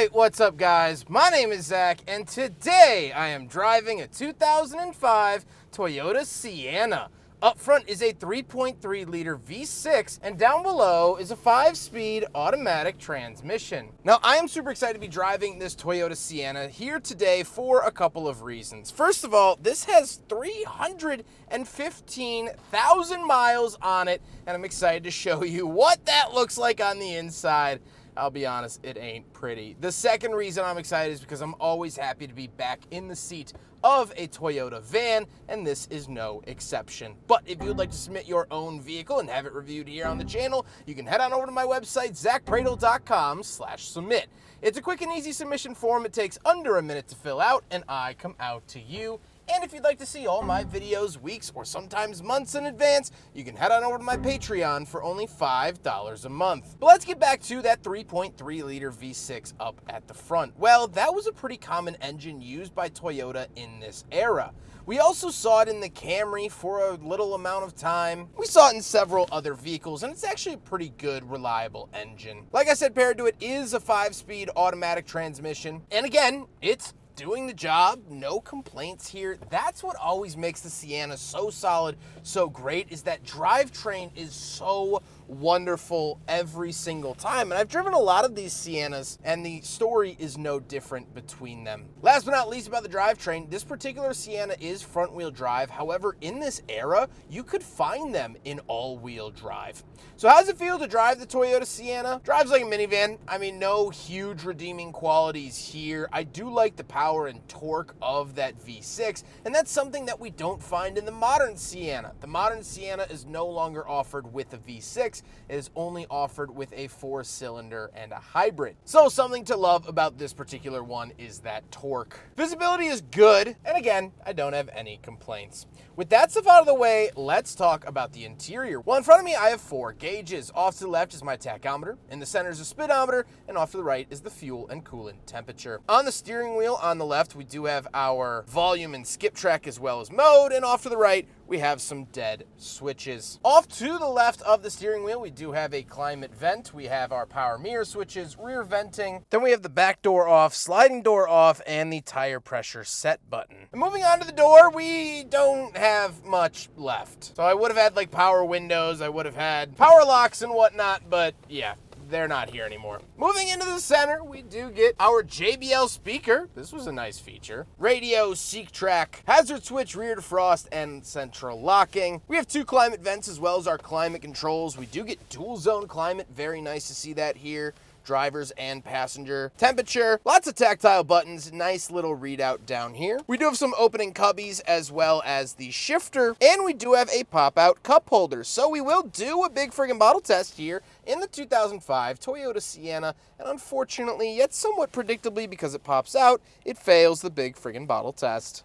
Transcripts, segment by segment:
Alright, what's up guys? My name is Zach, and today I am driving a 2005 Toyota Sienna. Up front is a 3.3 liter V6, and down below is a 5-speed automatic transmission. Now, I am super excited to be driving this Toyota Sienna here today for a couple of reasons. First of all, this has 315,000 miles on it, and I'm excited to show you what that looks like on the inside. I'll be honest, it ain't pretty. The second reason I'm excited is because I'm always happy to be back in the seat of a Toyota van, and this is no exception. But if you'd like to submit your own vehicle and have it reviewed here on the channel, you can head on over to my website, zackpradel.com/submit. It's a quick and easy submission form. It takes under a minute to fill out, and I come out to you. And if you'd like to see all my videos weeks or sometimes months in advance, you can head on over to my Patreon for only $5 a month. But let's get back to that 3.3 liter V6 up at the front. Well, that was a pretty common engine used by Toyota in this era. We also saw it in the Camry for a little amount of time. We saw it in several other vehicles, and it's actually a pretty good, reliable engine. Like I said, paired to it is a 5-speed automatic transmission. And again, it's doing the job, no complaints here. That's what always makes the Sienna so solid, so great, is that drivetrain is so wonderful every single time. And I've driven a lot of these Siennas, and the story is no different between them. Last but not least about the drivetrain, this particular Sienna is front-wheel drive. However, in this era, you could find them in all-wheel drive. So how does it feel to drive the Toyota Sienna? Drives like a minivan. I mean, no huge redeeming qualities here. I do like the power and torque of that V6, and that's something that we don't find in the modern Sienna. The modern Sienna is no longer offered with a V6. It is only offered with a 4-cylinder and a hybrid. So something to love about this particular one is that torque. Visibility is good, and again, I don't have any complaints. With that stuff out of the way, let's talk about the interior. Well, in front of me, I have 4 gauges. Off to the left is my tachometer, in the center is a speedometer, and off to the right is the fuel and coolant temperature. On the steering wheel, on the left, we do have our volume and skip track as well as mode, and off to the right, we have some dead switches. Off to the left of the steering wheel, we do have a climate vent. We have our power mirror switches, rear venting. Then we have the back door off, sliding door off, and the tire pressure set button. And moving on to the door, we don't have much left. So I would have had like power windows, I would have had power locks and whatnot, but yeah, they're not here anymore. Moving into the center, we do get our JBL speaker. This was a nice feature. Radio, seek track, hazard switch, rear defrost, and central locking. We have 2 climate vents as well as our climate controls. We do get dual zone climate. Very nice to see that here. Drivers and passenger temperature, lots of tactile buttons, nice little readout down here. We do have some opening cubbies as well as the shifter, and we do have a pop-out cup holder. So we will do a big friggin' bottle test here in the 2005 Toyota Sienna, and unfortunately, yet somewhat predictably because it pops out, it fails the big friggin' bottle test.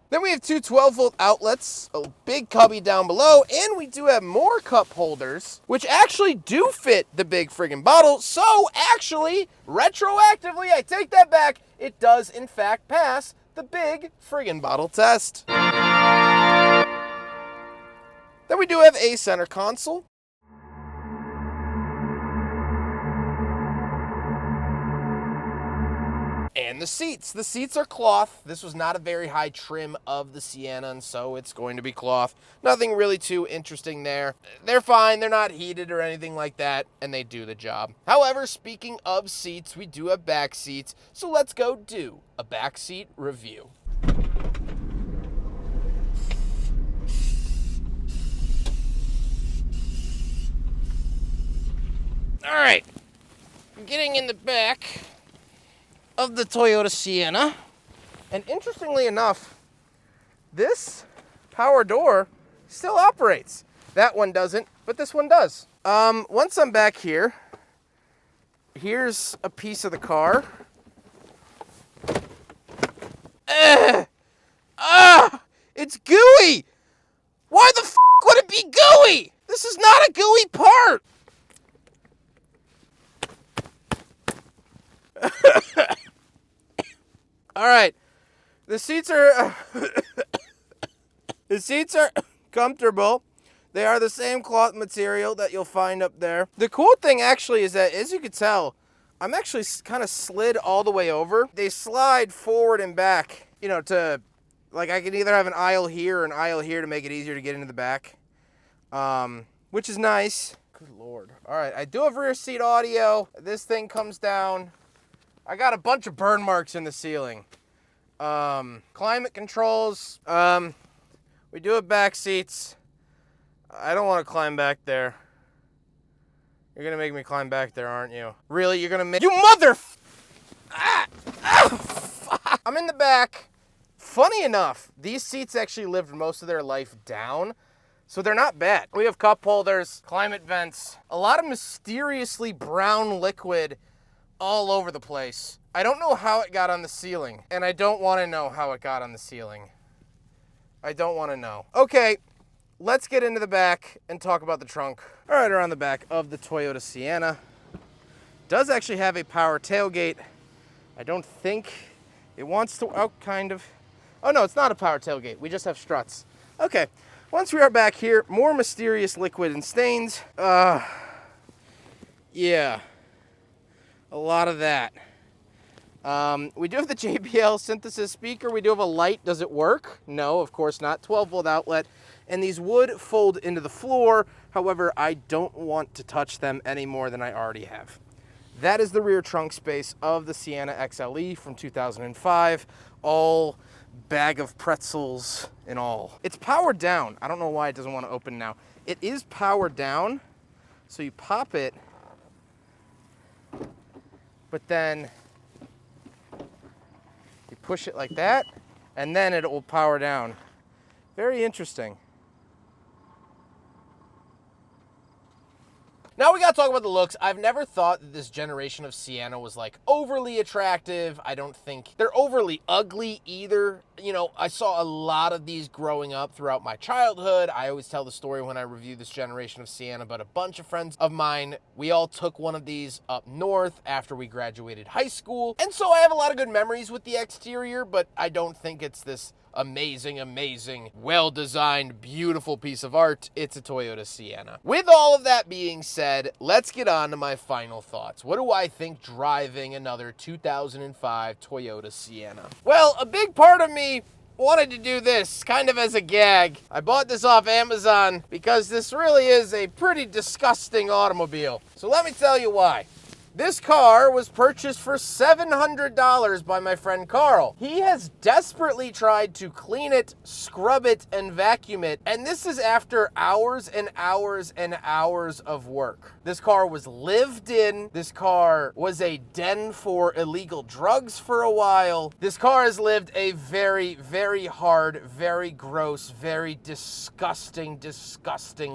Then we have 2 12-volt outlets, a big cubby down below, and we do have more cup holders, which actually do fit the big friggin' bottle. So actually, retroactively, I take that back, it does in fact pass the big friggin' bottle test. Then we do have a center console. And the seats. The seats are cloth. This was not a very high trim of the Sienna, and so it's going to be cloth. Nothing really too interesting there. They're fine. They're not heated or anything like that, and they do the job. However, speaking of seats, we do have back seats, so let's go do a back seat review. All right, getting in the back of the Toyota Sienna, and interestingly enough, this power door still operates. That one doesn't, but this one does. Once I'm back here, here's a piece of the car. It's gooey! Why the f would it be gooey? This is not a gooey part! All right, the seats are comfortable. They are the same cloth material that you'll find up there. The cool thing actually is that, as you can tell, I'm actually kind of slid all the way over. They slide forward and back, you know, to, like, I can either have an aisle here or an aisle here to make it easier to get into the back, which is nice. Good Lord. All right, I do have rear seat audio. This thing comes down. I got a bunch of burn marks in the ceiling. Climate controls. We do have back seats. I don't want to climb back there. You're gonna make me climb back there, aren't you? Really? You're gonna make... You mother... I'm in the back. Funny enough, these seats actually lived most of their life down, so they're not bad. We have cup holders, climate vents, a lot of mysteriously brown liquid all over the place. I don't know how it got on the ceiling, and I don't want to know how it got on the ceiling. I don't want to know. Okay. Let's get into the back and talk about the trunk. All right, around the back of the Toyota Sienna. Does actually have a power tailgate. I don't think it wants to, oh, kind of. Oh no, it's not a power tailgate. We just have struts. Okay, once we are back here, more mysterious liquid and stains. Yeah, a lot of that. We do have the JBL synthesis speaker. We do have a light. Does it work? No, of course not. 12-volt outlet. And these would fold into the floor. However, I don't want to touch them any more than I already have. That is the rear trunk space of the Sienna XLE from 2005. All bag of pretzels and all. It's powered down. I don't know why it doesn't want to open now. It is powered down. So you pop it, but then you push it like that, and then it will power down. Very interesting. Now we gotta talk about the looks. I've never thought that this generation of Sienna was like overly attractive. I don't think they're overly ugly either. You know, I saw a lot of these growing up throughout my childhood. I always tell the story when I review this generation of Sienna, but a bunch of friends of mine, we all took one of these up north after we graduated high school. And so I have a lot of good memories with the exterior, but I don't think it's this amazing, well-designed, beautiful piece of art. It's a Toyota Sienna. With all of that being said, let's get on to my final thoughts. What do I think driving another 2005 Toyota Sienna? Well, a big part of me wanted to do this kind of as a gag. I bought this off Amazon because this really is a pretty disgusting automobile. So let me tell you why. This car was purchased for $700 by my friend Carl. He has desperately tried to clean it, scrub it, and vacuum it, and this is after hours and hours and hours of work. This car was lived in. This car was a den for illegal drugs for a while. This car has lived a very hard, very gross, very disgusting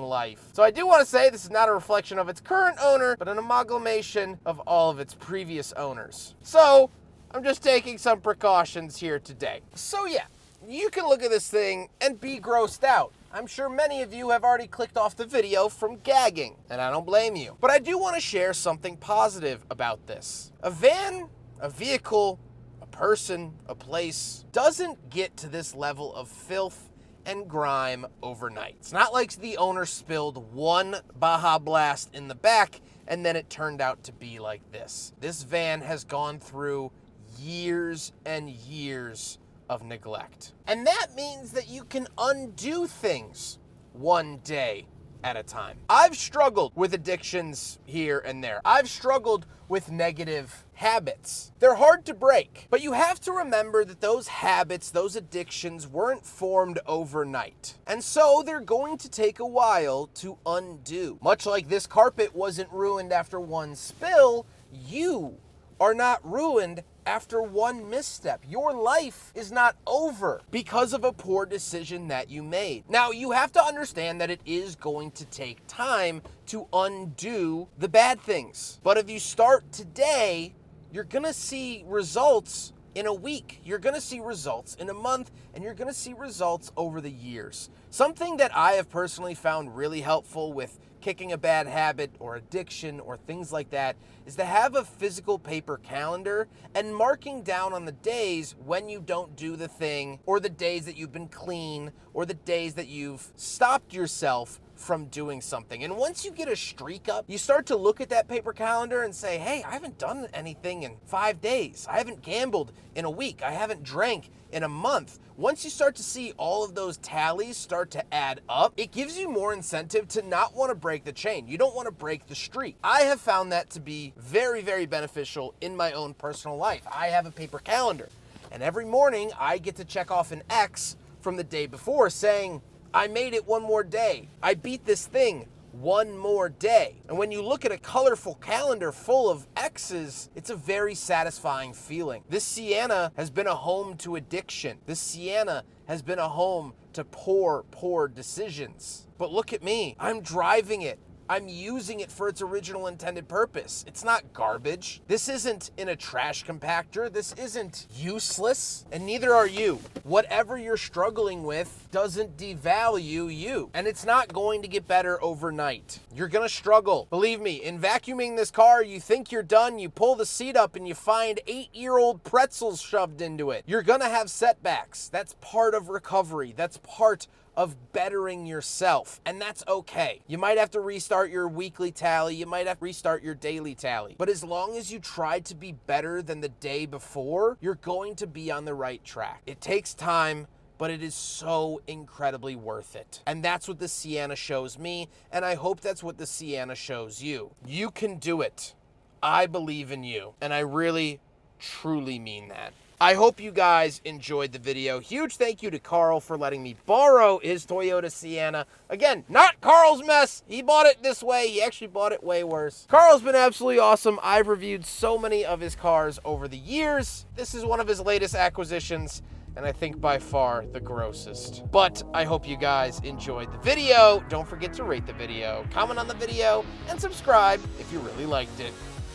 life. So I do want to say this is not a reflection of its current owner, but an amalgamation of all of its previous owners. So I'm just taking some precautions here today. So yeah, you can look at this thing and be grossed out. I'm sure many of you have already clicked off the video from gagging, and I don't blame you. But I do want to share something positive about this. A van, a vehicle, a person, a place doesn't get to this level of filth and grime overnight. It's not like the owner spilled one Baja Blast in the back and then it turned out to be like this. This van has gone through years and years of neglect. And that means that you can undo things one day at a time. I've struggled with addictions here and there. I've struggled with negative habits. They're hard to break, but you have to remember that those habits, those addictions weren't formed overnight. And so they're going to take a while to undo. Much like this carpet wasn't ruined after one spill, you are not ruined after one misstep. Your life is not over because of a poor decision that you made. Now, you have to understand that it is going to take time to undo the bad things. But if you start today, you're gonna see results in a week. You're gonna see results in a month, and you're gonna see results over the years. Something that I have personally found really helpful with kicking a bad habit or addiction or things like that is to have a physical paper calendar and marking down on the days when you don't do the thing, or the days that you've been clean, or the days that you've stopped yourself from doing something. And once you get a streak up, you start to look at that paper calendar and say, hey, I haven't done anything in 5 days. I haven't gambled in a week. I haven't drank in a month. Once you start to see all of those tallies start to add up, it gives you more incentive to not want to break the chain. You don't want to break the streak. I have found that to be very, very beneficial in my own personal life. I have a paper calendar, and every morning I get to check off an X from the day before saying, I made it one more day. I beat this thing one more day. And when you look at a colorful calendar full of X's, it's a very satisfying feeling. This Sienna has been a home to addiction. This Sienna has been a home to poor decisions. But look at me. I'm driving it. I'm using it for its original intended purpose. It's not garbage. This isn't in a trash compactor. This isn't useless, and neither are you. Whatever you're struggling with doesn't devalue you, and it's not going to get better overnight. You're gonna struggle. Believe me, in vacuuming this car, you think you're done, you pull the seat up and you find 8-year-old pretzels shoved into it. You're gonna have setbacks. That's part of recovery. That's part of bettering yourself, and that's okay. You might have to restart your weekly tally, you might have to restart your daily tally, but as long as you try to be better than the day before, you're going to be on the right track. It takes time, but it is so incredibly worth it. And that's what the Sienna shows me, and I hope that's what the Sienna shows you. You can do it. I believe in you, and I really, truly mean that. I hope you guys enjoyed the video. Huge thank you to Carl for letting me borrow his Toyota Sienna. Again, not Carl's mess. He bought it this way. He actually bought it way worse. Carl's been absolutely awesome. I've reviewed so many of his cars over the years. This is one of his latest acquisitions, and I think by far the grossest. But I hope you guys enjoyed the video. Don't forget to rate the video, comment on the video, and subscribe if you really liked it.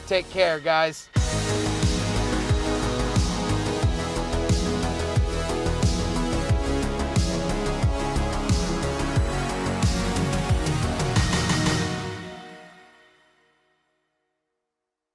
Take care, guys.